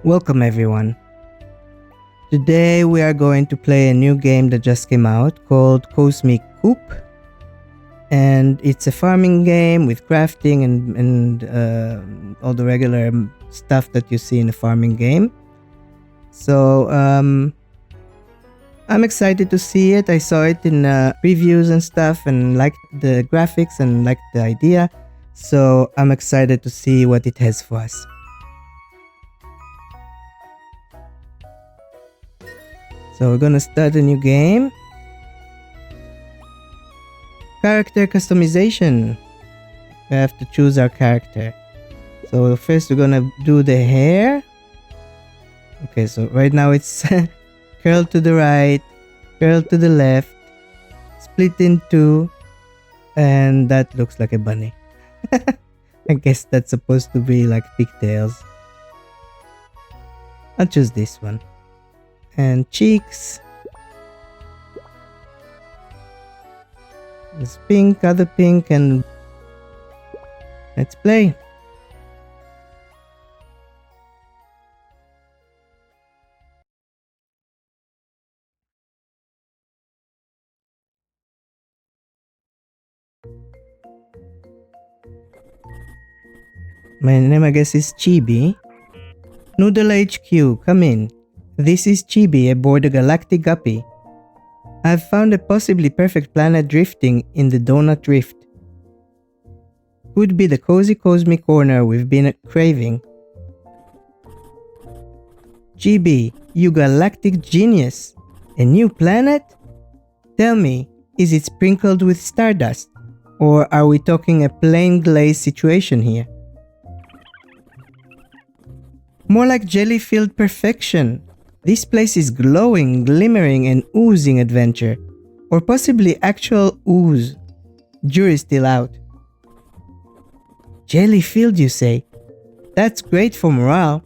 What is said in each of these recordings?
Welcome everyone. Today we are going to play a new game that just came out called Cosmic Coop. And it's a farming game with crafting and all the regular stuff that you see in a farming game. So I'm excited to see it. I saw it in previews and stuff and liked the graphics and liked the idea. So I'm excited to see what it has for us. So we're gonna start a new game. Character customization. We have to choose our character. So first we're gonna do the hair. Okay, so right now it's curl to the right, curl to the left, split in two, and that looks like a bunny. I guess that's supposed to be like pigtails. I'll choose this one. And cheeks. This pink, other pink, and let's play. My name, I guess, is Chibi. Noodle HQ, come in. This is Chibi aboard a galactic guppy. I've found a possibly perfect planet drifting in the Donut Rift. Could be the cozy cosmic corner we've been craving. Chibi, you galactic genius! A new planet? Tell me, is it sprinkled with stardust? Or are we talking a plain glaze situation here? More like jelly-filled perfection. This place is glowing, glimmering, and oozing adventure. Or possibly actual ooze. Jury's still out. Jelly-filled, you say? That's great for morale.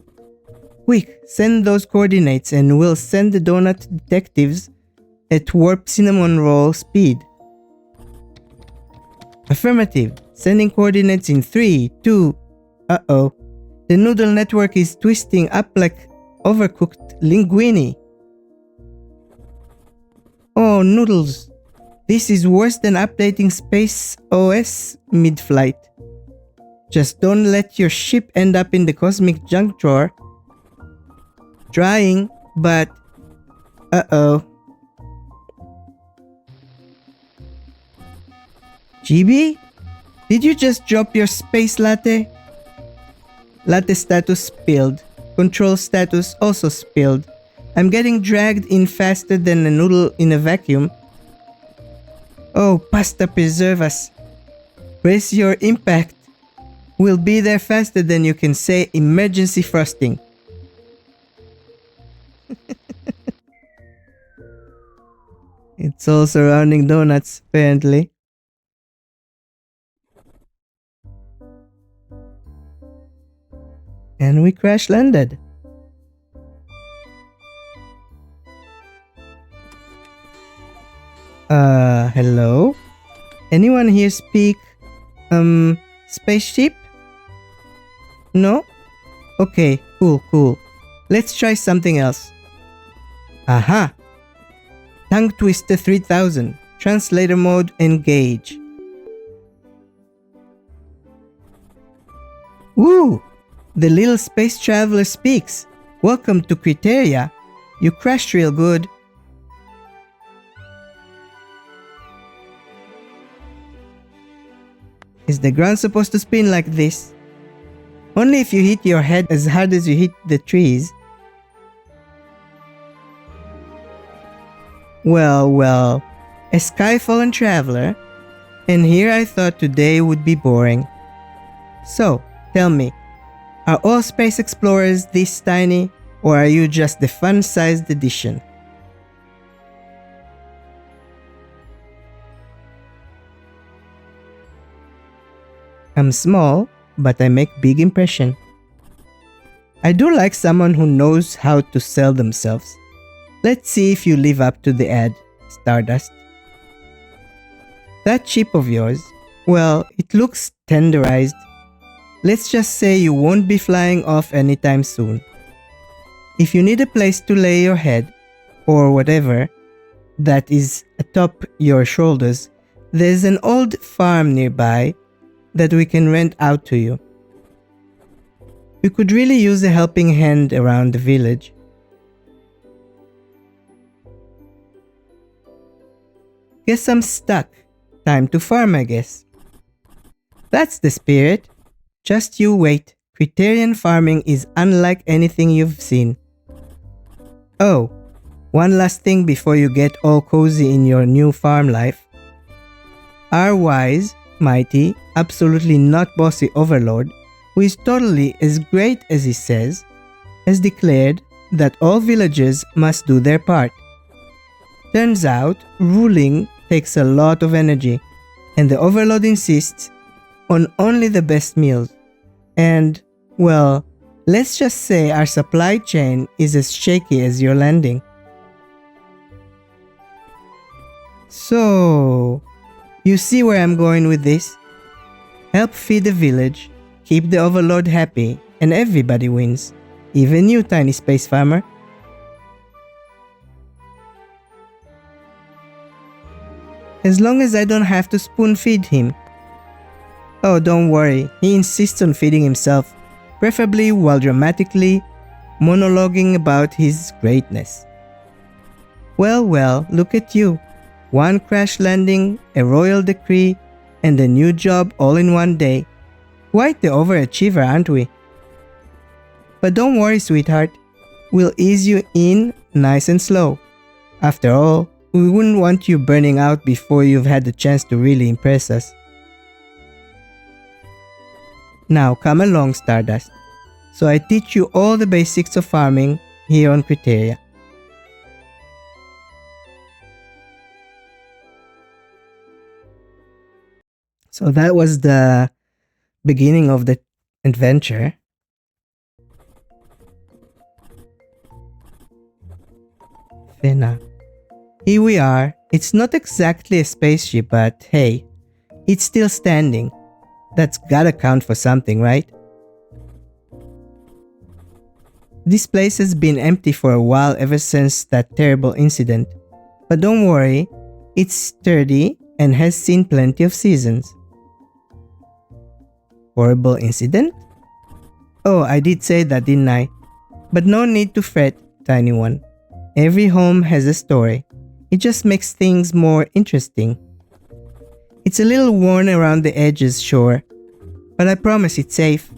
Quick, send those coordinates and we'll send the donut detectives at warp cinnamon roll speed. Affirmative. Sending coordinates in 3, 2... Uh-oh. The noodle network is twisting up like overcooked linguine. Oh, noodles. This is worse than updating Space OS mid-flight. Just don't let your ship end up in the cosmic junk drawer. Trying, but... Uh-oh. Chibi? Did you just drop your space latte? Latte status spilled. Control status also spilled. I'm getting dragged in faster than a noodle in a vacuum. Oh, pasta preserve us. Brace your impact. We'll be there faster than you can say emergency frosting. It's all surrounding donuts, apparently. And we crash landed. Hello? Anyone here speak, spaceship? No? Okay, cool. Let's try something else. Aha! Tongue Twister 3000. Translator mode engage. Woo! The little space traveler speaks. Welcome to Critteria. You crashed real good. Is the ground supposed to spin like this? Only if you hit your head as hard as you hit the trees. Well, a sky-fallen traveler, and here I thought today would be boring. So, tell me, are all space explorers this tiny, or are you just the fun-sized edition? I'm small, but I make big impression. I do like someone who knows how to sell themselves. Let's see if you live up to the ad, Stardust. That chip of yours, well, it looks tenderized. Let's just say you won't be flying off anytime soon. If you need a place to lay your head, or whatever, that is atop your shoulders, there's an old farm nearby that we can rent out to you. We could really use a helping hand around the village. Guess I'm stuck. Time to farm, I guess. That's the spirit. Just you wait. Criterion farming is unlike anything you've seen. Oh, one last thing before you get all cozy in your new farm life. Our wise, mighty, absolutely not bossy overlord, who is totally as great as he says, has declared that all villagers must do their part. Turns out, ruling takes a lot of energy, and the overlord insists on only the best meals. And, well, let's just say our supply chain is as shaky as your landing. So, you see where I'm going with this? Help feed the village, keep the overlord happy, and everybody wins. Even you, tiny space farmer. As long as I don't have to spoon feed him. Oh, don't worry, he insists on feeding himself, preferably while dramatically monologuing about his greatness. Well, look at you. One crash landing, a royal decree, and a new job all in one day. Quite the overachiever, aren't we? But don't worry, sweetheart. We'll ease you in nice and slow. After all, we wouldn't want you burning out before you've had the chance to really impress us. Now come along, Stardust. So I teach you all the basics of farming here on Criteria. So that was the beginning of the adventure. Fena. Here we are. It's not exactly a spaceship, but hey, it's still standing. That's gotta count for something, right? This place has been empty for a while ever since that terrible incident. But don't worry, it's sturdy and has seen plenty of seasons. Horrible incident? Oh, I did say that, didn't I? But no need to fret, tiny one. Every home has a story. It just makes things more interesting. It's a little worn around the edges, sure, but I promise it's safe.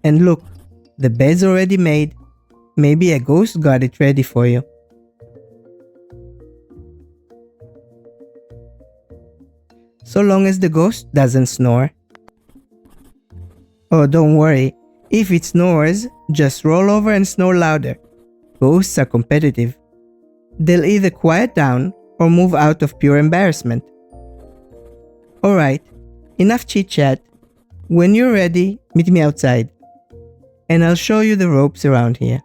And look, the bed's already made. Maybe a ghost got it ready for you. So long as the ghost doesn't snore. Oh, don't worry. If it snores, just roll over and snore louder. Ghosts are competitive. They'll either quiet down or move out of pure embarrassment. Alright, enough chit-chat. When you're ready, meet me outside. And I'll show you the ropes around here.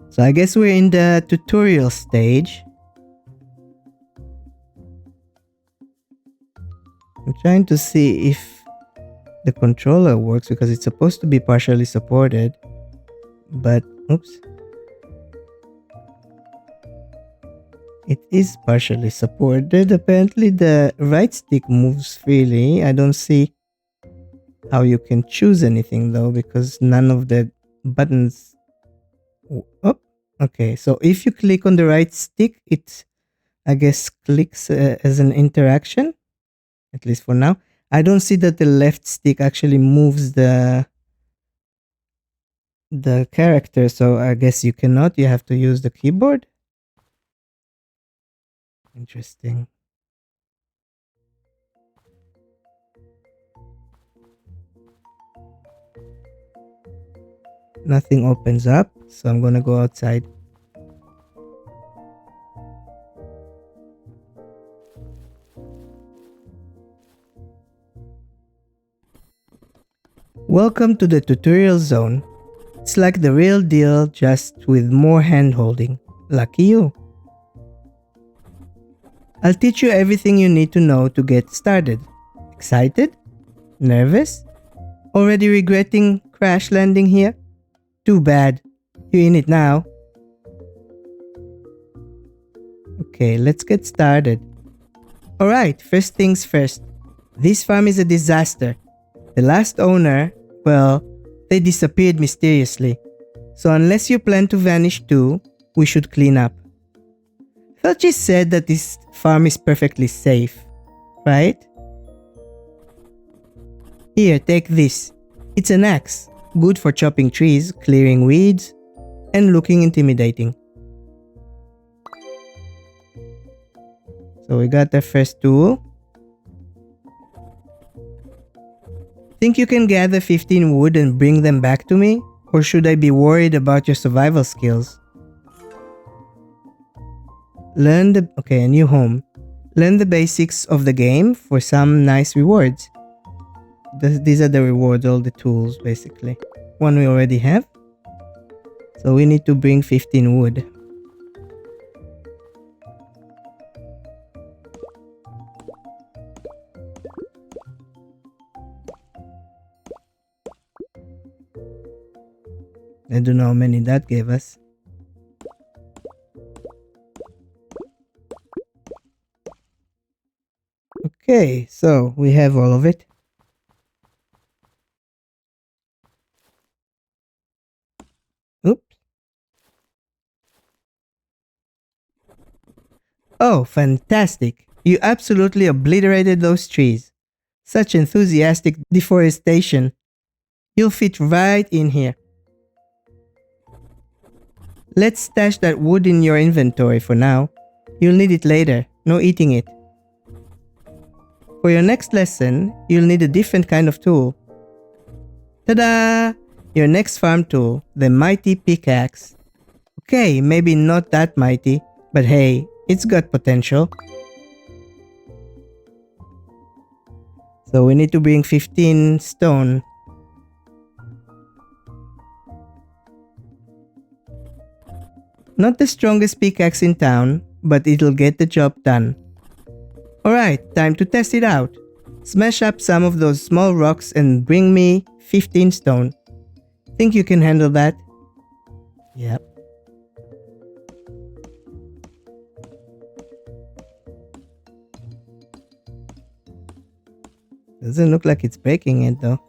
So I guess we're in the tutorial stage. I'm trying to see if the controller works because it's supposed to be partially supported. But, oops. It is partially supported. Apparently the right stick moves freely. I don't see how you can choose anything though because none of the buttons... Oh, okay. So if you click on the right stick, it, I guess, clicks as an interaction. At least for now. I don't see that the left stick actually moves the character, so I guess you cannot. You have to use the keyboard. Interesting. Nothing opens up, so I'm gonna go outside. Welcome to the tutorial zone. It's like the real deal, just with more hand-holding. Lucky you. I'll teach you everything you need to know to get started. Excited? Nervous? Already regretting crash landing here? Too bad. You're in it now. Okay, let's get started. Alright, first things first. This farm is a disaster. The last owner, well, they disappeared mysteriously. So unless you plan to vanish too, we should clean up. I thought you said that this farm is perfectly safe, right? Here, take this. It's an axe, good for chopping trees, clearing weeds, and looking intimidating. So we got the first tool. Think you can gather 15 wood and bring them back to me? Or should I be worried about your survival skills? Okay, a new home. Learn the basics of the game for some nice rewards. These are the rewards, all the tools basically. One we already have. So we need to bring 15 wood. I don't know how many that gave us. Okay, so we have all of it. Oops. Oh, fantastic. You absolutely obliterated those trees. Such enthusiastic deforestation. You'll fit right in here. Let's stash that wood in your inventory for now. You'll need it later. No eating it. For your next lesson, you'll need a different kind of tool. Ta-da! Your next farm tool, the mighty pickaxe. Okay, maybe not that mighty, but hey, it's got potential. So we need to bring 15 stone. Not the strongest pickaxe in town, but it'll get the job done. Alright, time to test it out. Smash up some of those small rocks and bring me 15 stone. Think you can handle that? Yep. Doesn't look like it's breaking it though.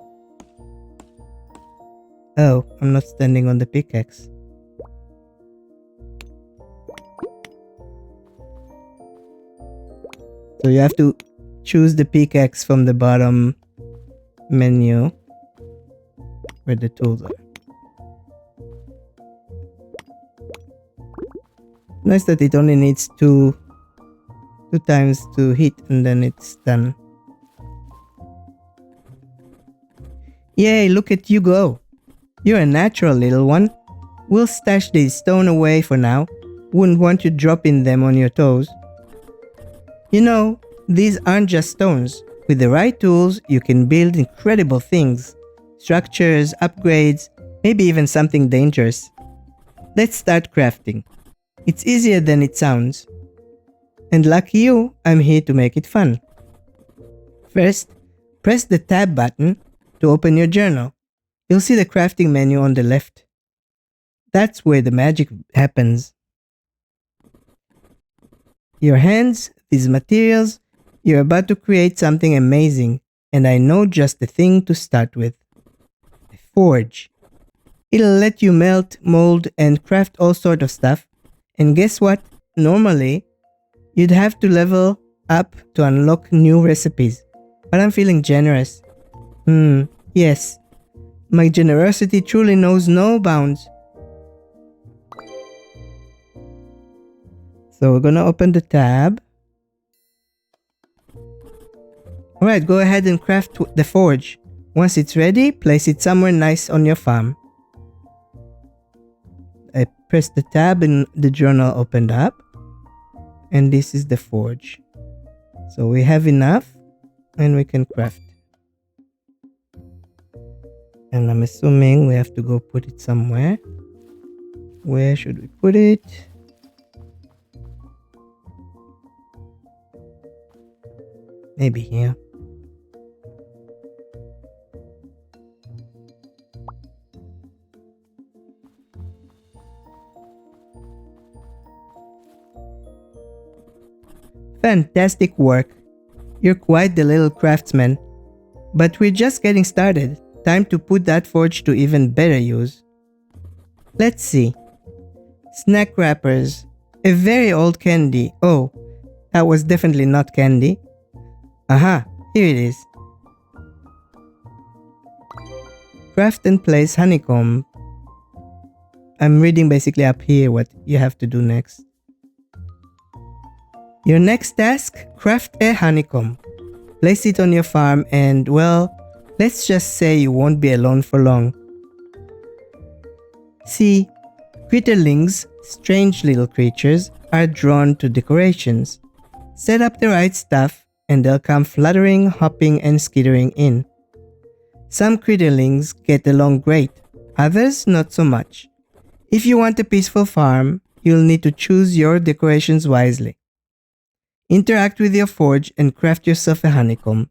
Oh, I'm not standing on the pickaxe. So you have to choose the pickaxe from the bottom menu where the tools are. Nice that it only needs two times to hit and then it's done. Yay, look at you go. You're a natural little one. We'll stash these stone away for now. Wouldn't want you dropping them on your toes. You know, these aren't just stones. With the right tools, you can build incredible things. Structures, upgrades, maybe even something dangerous. Let's start crafting. It's easier than it sounds. And lucky you, I'm here to make it fun. First, press the tab button to open your journal. You'll see the crafting menu on the left. That's where the magic happens. Your hands, these materials, you're about to create something amazing, and I know just the thing to start with. A forge. It'll let you melt, mold, and craft all sort of stuff. And guess what? Normally, you'd have to level up to unlock new recipes. But I'm feeling generous. Yes. My generosity truly knows no bounds. So we're gonna open the tab. Alright, go ahead and craft the forge. Once it's ready, place it somewhere nice on your farm. I pressed the tab and the journal opened up. And this is the forge. So we have enough and we can craft. And I'm assuming we have to go put it somewhere. Where should we put it? Maybe here. Fantastic work. You're quite the little craftsman. But we're just getting started. Time to put that forge to even better use. Let's see. Snack wrappers. A very old candy. Oh, that was definitely not candy. Aha, here it is. Craft and place honeycomb. I'm reading basically up here what you have to do next. Your next task, craft a honeycomb. Place it on your farm and, well, let's just say you won't be alone for long. See, Critterlings, strange little creatures, are drawn to decorations. Set up the right stuff and they'll come fluttering, hopping and skittering in. Some Critterlings get along great, others not so much. If you want a peaceful farm, you'll need to choose your decorations wisely. Interact with your forge and craft yourself a honeycomb.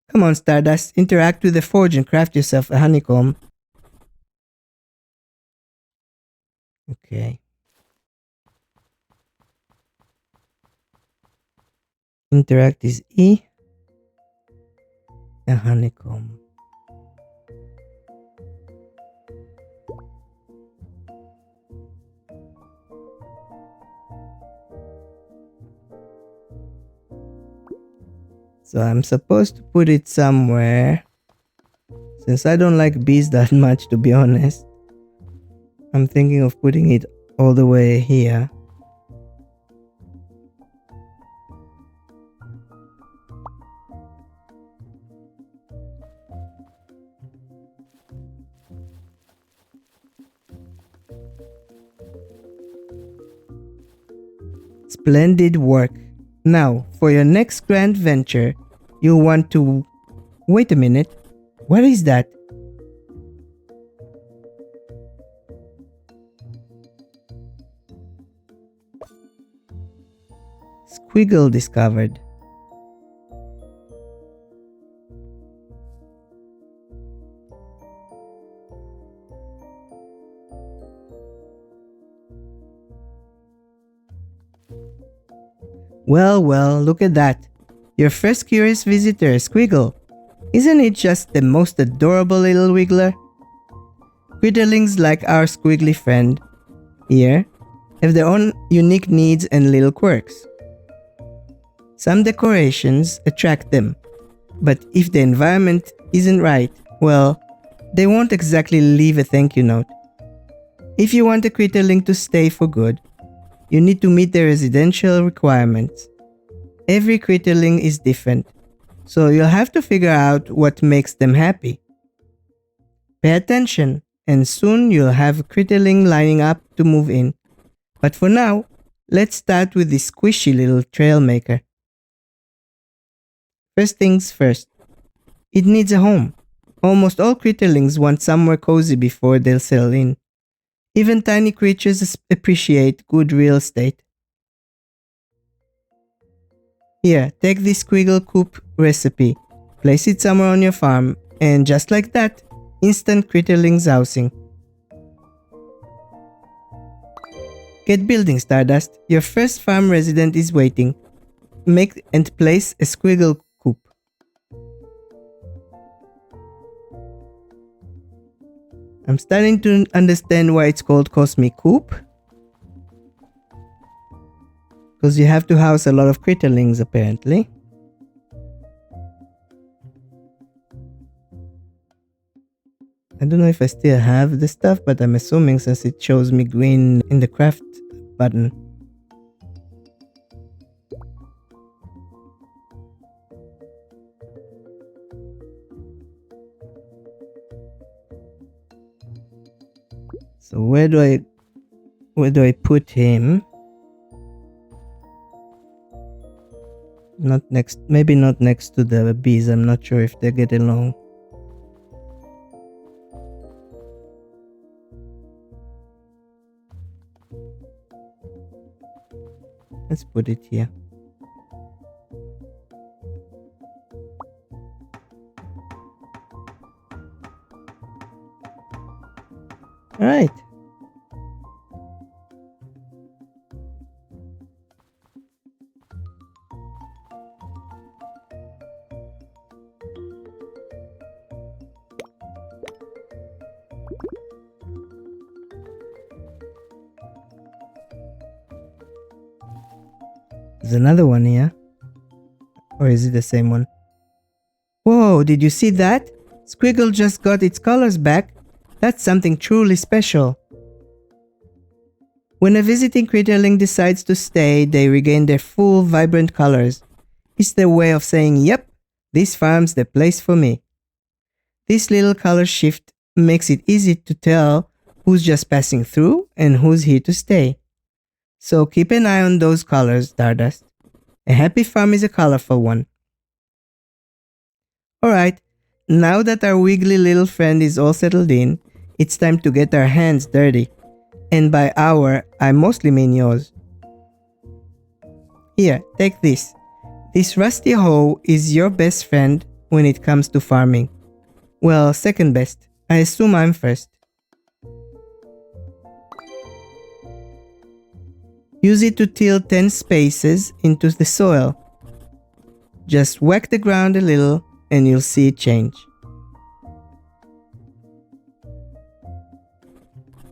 Come on, Stardust, interact with the forge and craft yourself a honeycomb. Okay. Interact is E. A honeycomb. So I'm supposed to put it somewhere. Since I don't like bees that much, to be honest, I'm thinking of putting it all the way here. Splendid work. Now, for your next grand venture, you'll want to... Wait a minute. What is that? Squiggle discovered. Well, look at that. Your first curious visitor, Squiggle. Isn't it just the most adorable little wiggler? Critterlings like our squiggly friend here have their own unique needs and little quirks. Some decorations attract them, but if the environment isn't right, well, they won't exactly leave a thank you note. If you want a Critterling to stay for good, you need to meet the residential requirements. Every Critterling is different, so you'll have to figure out what makes them happy. Pay attention, and soon you'll have a Critterling lining up to move in. But for now, let's start with this squishy little trail maker. First things first, it needs a home. Almost all Critterlings want somewhere cozy before they'll settle in. Even tiny creatures appreciate good real estate. Here, take this Cosmic Coop recipe, place it somewhere on your farm, and just like that, instant Critterlings housing. Get building, Stardust. Your first farm resident is waiting. Make and place a Squiggle Coop. I'm starting to understand why it's called Cosmic Coop. Because you have to house a lot of Critterlings apparently. I don't know if I still have the stuff, but I'm assuming since it shows me green in the craft button. So where do I put him? Maybe not next to the bees. I'm not sure if they get along. Let's put it here. All right. There's another one here. Or is it the same one? Whoa, did you see that? Squiggle just got its colors back. That's something truly special. When a visiting Critterling decides to stay, they regain their full, vibrant colors. It's their way of saying, yep, this farm's the place for me. This little color shift makes it easy to tell who's just passing through and who's here to stay. So keep an eye on those colors, Stardust. A happy farm is a colorful one. Alright, now that our wiggly little friend is all settled in, it's time to get our hands dirty. And by our, I mostly mean yours. Here, take this. This rusty hoe is your best friend when it comes to farming. Well, second best. I assume I'm first. Use it to till 10 spaces into the soil. Just whack the ground a little and you'll see it change.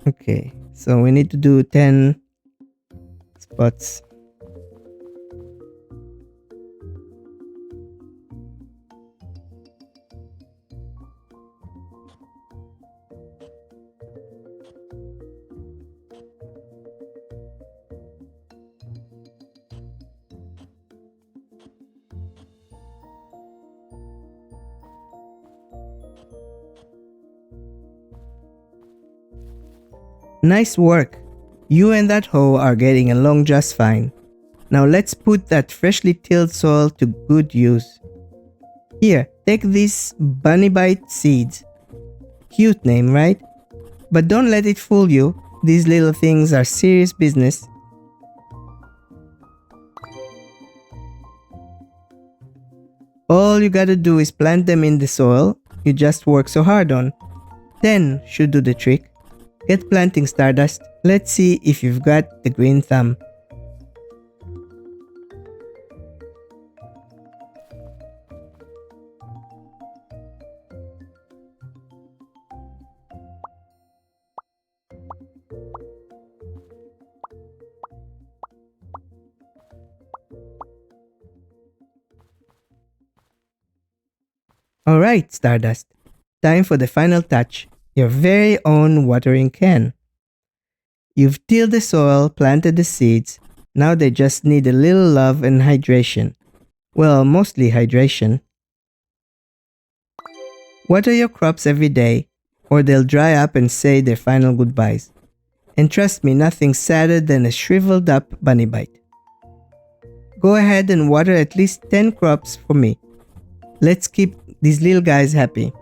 Okay, so we need to do 10 spots. Nice work! You and that hoe are getting along just fine. Now let's put that freshly tilled soil to good use. Here, take these bunny bite seeds. Cute name, right? But don't let it fool you. These little things are serious business. All you gotta do is plant them in the soil you just worked so hard on. 10 should do the trick. Get planting, Stardust. Let's see if you've got the green thumb. Alright, Stardust. Time for the final touch. Your very own watering can. You've tilled the soil, planted the seeds. Now they just need a little love and hydration. Well, mostly hydration. Water your crops every day, or they'll dry up and say their final goodbyes. And trust me, nothing's sadder than a shriveled up bunny bite. Go ahead and water at least 10 crops for me. Let's keep these little guys happy.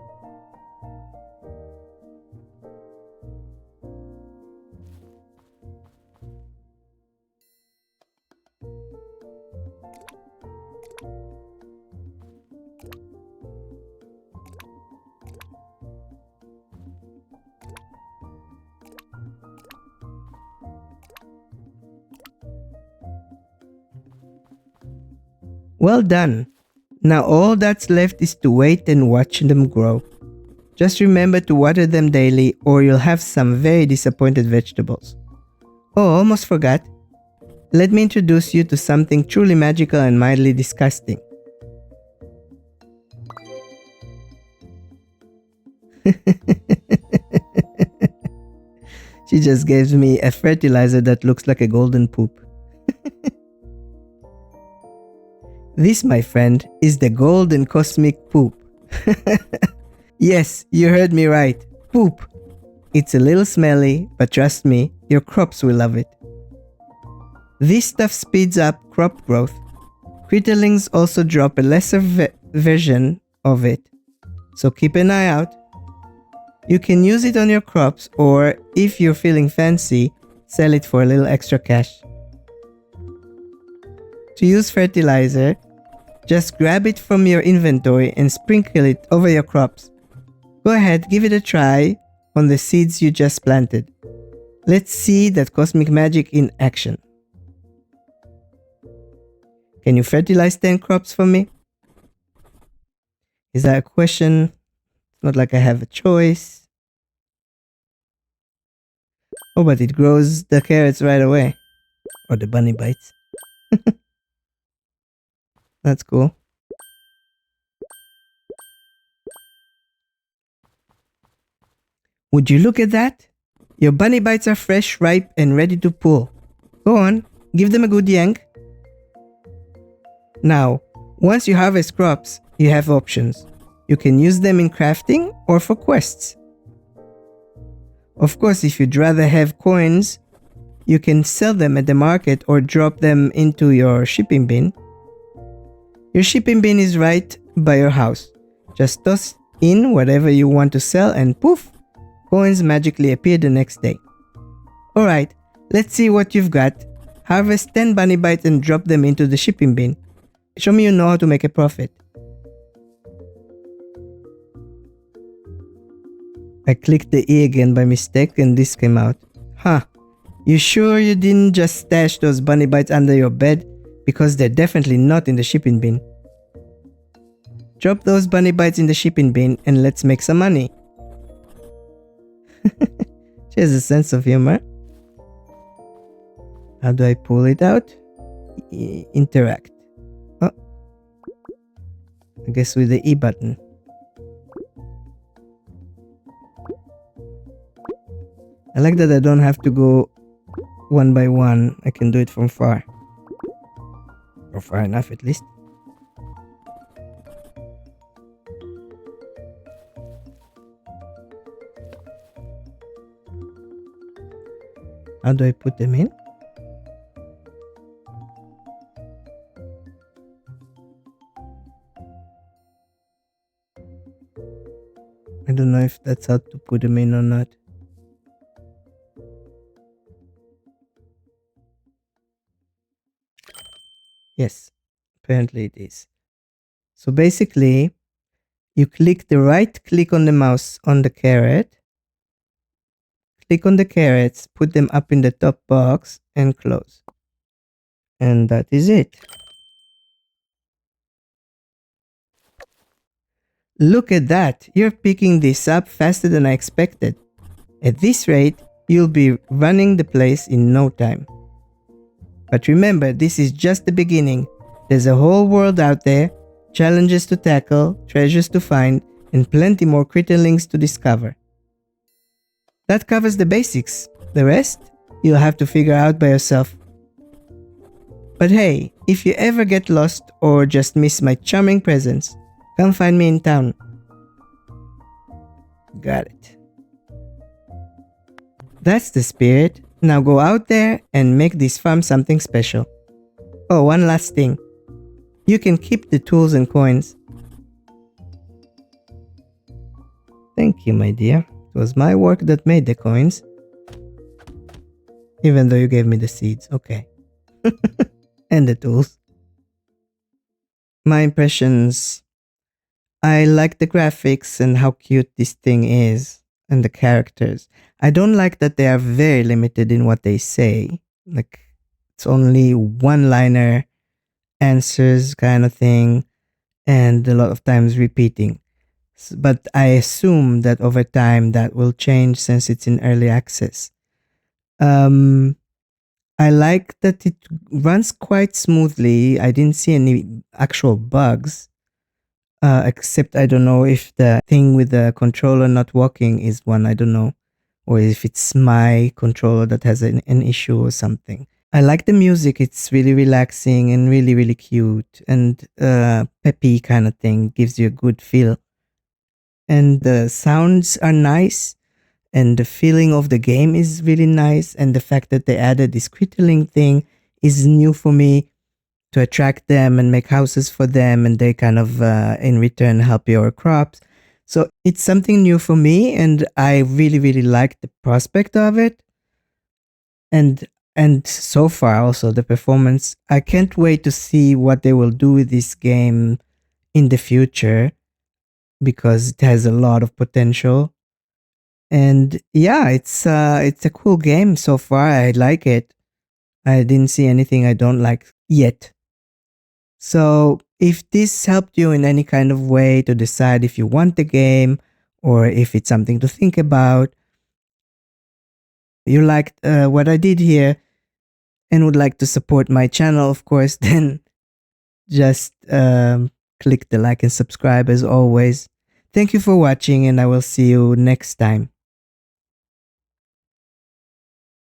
Well done! Now all that's left is to wait and watch them grow. Just remember to water them daily or you'll have some very disappointed vegetables. Oh, almost forgot. Let me introduce you to something truly magical and mildly disgusting. She just gave me a fertilizer that looks like a golden poop. This, my friend, is the golden cosmic poop. Yes, you heard me right. Poop. It's a little smelly, but trust me, your crops will love it. This stuff speeds up crop growth. Critterlings also drop a lesser version of it, so keep an eye out. You can use it on your crops or, if you're feeling fancy, sell it for a little extra cash. To use fertilizer, just grab it from your inventory and sprinkle it over your crops. Go ahead, give it a try on the seeds you just planted. Let's see that cosmic magic in action. Can you fertilize 10 crops for me? Is that a question? It's not like I have a choice. Oh, but it grows the carrots right away. Or the bunny bites. That's cool. Would you look at that? Your bunny bites are fresh, ripe, and ready to pull. Go on, give them a good yank. Now, once you harvest crops, you have options. You can use them in crafting or for quests. Of course, if you'd rather have coins, you can sell them at the market or drop them into your shipping bin. Your shipping bin is right by your house. Just toss in whatever you want to sell and poof, coins magically appear the next day. Alright, let's see what you've got. Harvest 10 bunny bites and drop them into the shipping bin. Show me you know how to make a profit. I clicked the E again by mistake and this came out. Huh. You sure you didn't just stash those bunny bites under your bed? Because they're definitely not in the shipping bin. Drop those bunny bites in the shipping bin and let's make some money. She has a sense of humor. How do I pull it out? Interact. Oh. I guess with the E button. I like that I don't have to go one by one. I can do it from far. Or far enough at least. How do I put them in? I don't know if that's how to put them in or not. Yes, apparently it is. So basically, you click the right click on the mouse on the carrot. Click on the carrots, put them up in the top box and close. And that is it. Look at that! You're picking this up faster than I expected. At this rate, you'll be running the place in no time. But remember, this is just the beginning. There's a whole world out there, challenges to tackle, treasures to find, and plenty more Critterlings to discover. That covers the basics. The rest, you'll have to figure out by yourself. But hey, if you ever get lost or just miss my charming presence, come find me in town. Got it. That's the spirit. Now go out there and make this farm something special. Oh, one last thing. You can keep the tools and coins. Thank you, my dear. It was my work that made the coins. Even though you gave me the seeds. Okay. And the tools. My impressions. I like the graphics and how cute this thing is. And the characters. I don't like that they are very limited in what they say. Like, it's only one-liner answers kind of thing. And a lot of times repeating. But I assume that over time that will change since it's in early access. I like that it runs quite smoothly. I didn't see any actual bugs. Except I don't know if the thing with the controller not working is one, I don't know. Or if it's my controller that has an issue or something. I like the music. It's really relaxing and really, really cute. And peppy kind of thing. Gives you a good feel. And the sounds are nice. And the feeling of the game is really nice. And the fact that they added this Critterling thing is new for me. To attract them and make houses for them. And they kind of, in return, help your crops. So it's something new for me. And I really, really like the prospect of it. And so far also the performance. I can't wait to see what they will do with this game in the future. Because it has a lot of potential. And yeah, it's a cool game so far. I like it. I didn't see anything I don't like yet. So if this helped you in any kind of way to decide if you want the game or if it's something to think about, you liked what I did here and would like to support my channel, of course, then just click the like and subscribe as always. Thank you for watching, and I will see you next time.